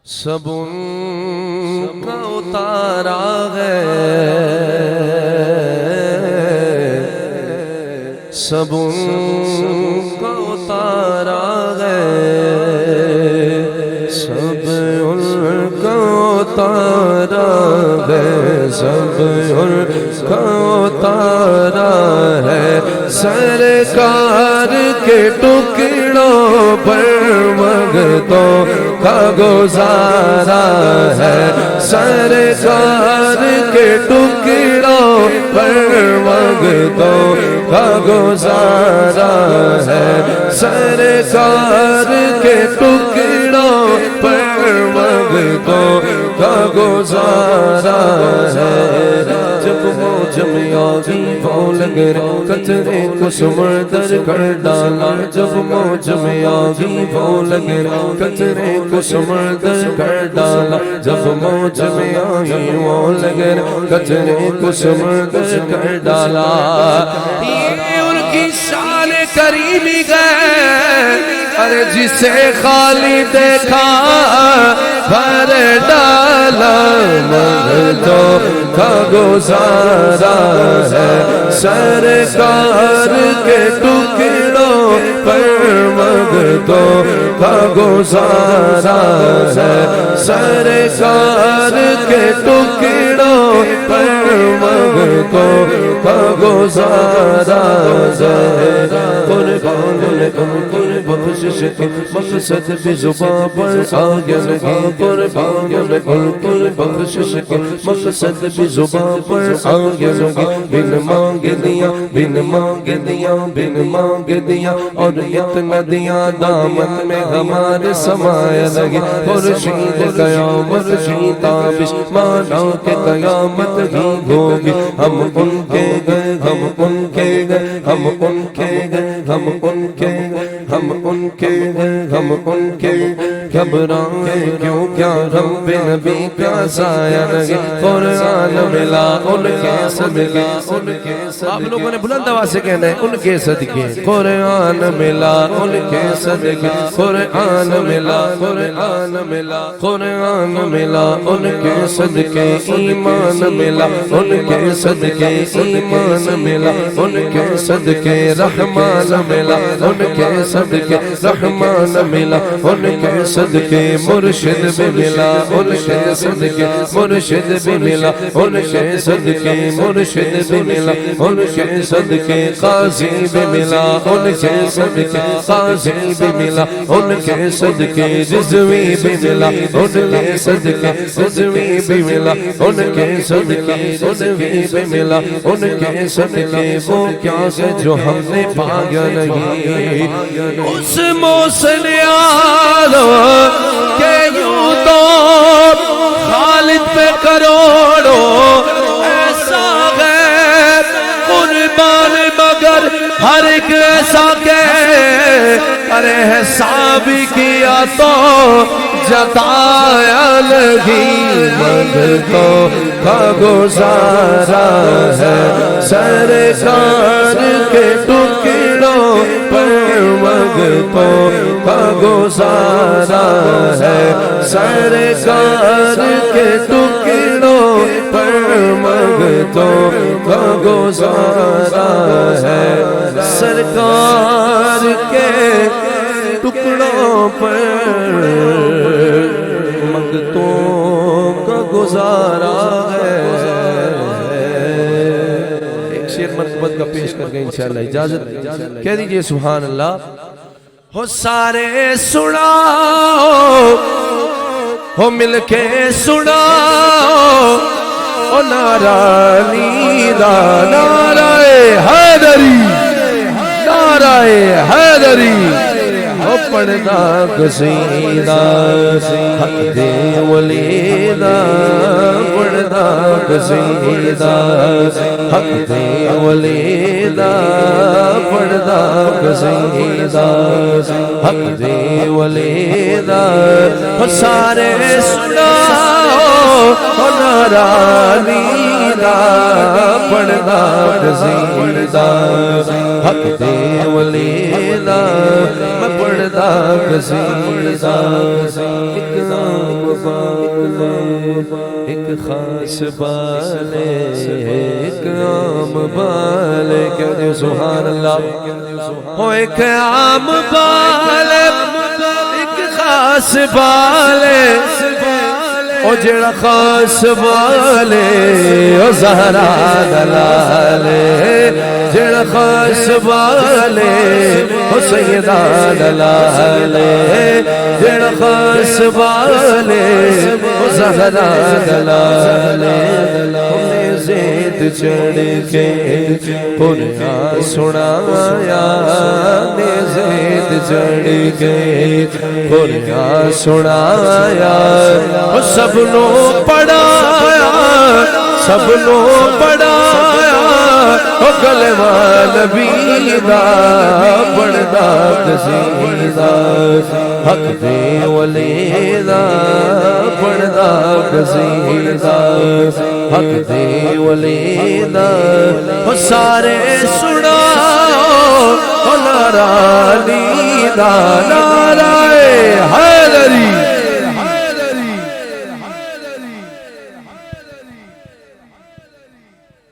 سب ان کا اتارا ہے، سب ان کا اتارا ہے، سب ان کا اتارا ہے، سب ان کا اتارا ہے، سرکار کے ٹکڑوں پر وقتوں کا گزارا ہے، سرکار کے ٹکڑوں پر وقتوں کا گزارا ہے، سرکار کے ٹکڑوں پر وقتوں کا گزارا ہے۔ جب موج میں آگی وہ لگ رہے قطرے کو سمندر کر ڈالا، جب موج میں آگی وہ لگ رہے قطرے کو سمندر کر ڈالا، جب موج میں آگی وہ لگ رہے قطرے کو سمندر کر ڈالا، یہ ان کی شان کریمی ہے، ارے جسے خالی دیکھا بھر ڈالا، مغتوں کا گزارا ہے، سرکار کے ٹکڑوں پر مغتوں کا گزارا ہے، سرکار کے ٹکڑوں پر مغتوں کا گزارا ہے۔ قربان کن بخشش کے مقصد بھی زباں پر آگے لگے، قربان کن بخشش کے مقصد بھی زباں پر آگے لگے، بن مانگ دیا بن مانگ دیا بن مانگ دیا، اور اتنا دیا دامن میں ہمارے سمائے لگے، خورشید قیامت کی تابش مانا کہ قیامت ہی ہوگی، ہم ان کے گئے ہم ان کے گئے ہم ان کے گئے ہم ان کے گئے ہم ان کے گئے ہم ان کے گھبرائے کیوں کیا رب نبی کا سایہ لگے، قرآن ملا ان کے صدقے، آپ لوگوں نے بلند آواز سے کہنا ہے ان کے صدقے، قرآن ملا ان کے صدقے، قرآن ملا قرآن ملا قرآن ملا ان کے صدقے، ایمان ملا ان کے صدقے، ایمان ملا ان کے صدقے، رحمان ملا ان کے صدقے، رحمان ملا ان کے صدقے، مرشد بھی ملا ان کے صدقے، مرشد بھی ملا ان کے صدقے، مرشد بھی ملا ان کے صدقے، قاضی بھی ملا ان کے صدقے، قاضی بھی ملا ان کے صدقے، رضوی بھی ملا ان کے صدقے، رضوی بھی ملا ان کے صدقے، رضوی بھی ملا ان کے صدقے، وہ کیا ہے جو ہم نے پایا نہیں، اس موسن آلو کہ یوں تو خالد پہ کروڑوں ایسا ہے قربان، مگر ہر ایک ایسا کہ ارے حساب کیا تو جتایا نہیں، مغتوں کا گزارا ہے، سرکار کے ٹکڑوں پر مغتوں کا گزارا ہے، سرکار کے ٹکڑوں پر مغتوں کا گزارا ہے، سرکار کے ٹکڑوں پر مغتوں کا گزارا ہے۔ ایک شعر مرتبت کا پیش کر کے انشاءاللہ اجازت کہہ دیجئے سبحان اللہ۔ ہو سارے سناؤ ہو مل کے سناؤ، او نعرہ نیدہ نعرہ حیدری نعرہ حیدری، او پڑھنا قصیدہ حق دے ولیدہ، پڑھنا قصیدہ حق دے ولیدہ، پڑھنا قصیدہ حق دے ولیدہ، سارے سناؤ نعرہ نیدہ، پڑھنا قصیدہ حق دے ولیدہ، میں پڑھتا قصیدہ بالے ایک خاص بالے ایک عام بالے کہ جو سبحان اللہ وہ ایک عام بالے ایک خاص بالے او جڑا خاص بالے او زہرا دلالے جڑا خاص بالے او سیدہ دلالے جڑا خاص بالے او زہرا دلالے زید چڑھ کے قرآن سنایا نے زید چڑھ کے قرآن سنایا سب نو پڑھایا سب نو پڑھایا او کلمہ نبی دا پڑھدا قصیدہ حق دے ولی دا پڑھدا قصیدہ حق دے ولی دا او سارے سناؤ او نعرہ علی دا نعرہ حیدری